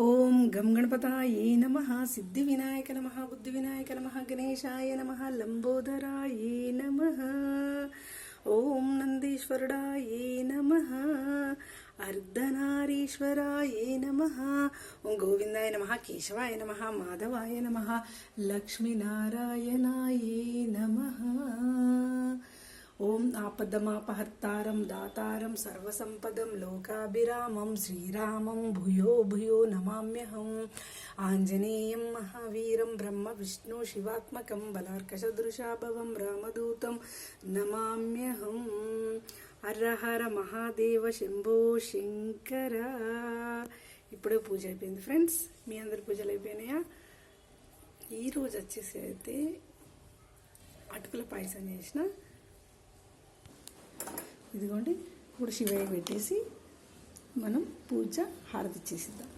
ఓం గం గణపతాయే నమః సిద్ధి వినాయక నమః బుద్ధి వినాయక నమః గణేశాయ నమః లంబోదరాయే నమః ఓం నందీశ్వరుడాయే నమః అర్ధనారీశ్వరాయే నమః ఓం గోవిందాయ నమః కేశవాయ నమః మాధవాయ నమః లక్ష్మీనారాయణాయే నమః ఓం ఆపదమాపహర్తారం దాతారం సర్వసంపదం లోకాభిరామం శ్రీరామం భూయో భూయో నమామ్యహం ఆంజనేయం మహావీరం బ్రహ్మ విష్ణు శివాత్మకం బలార్కసదృశాభవం రామదూతం నమామ్యహం. హర హర మహాదేవ శంభో శంకర. ఇప్పుడే పూజ అయిపోయింది ఫ్రెండ్స్. మీ అందరి పూజలు అయిపోయినాయా? ఈరోజు వచ్చేసి అయితే అటుకుల పాయసం చేసిన. ఇదిగోండి, ఇప్పుడు శివయ్య పెట్టేసి మనం పూజ హారతి చేసిద్దాం.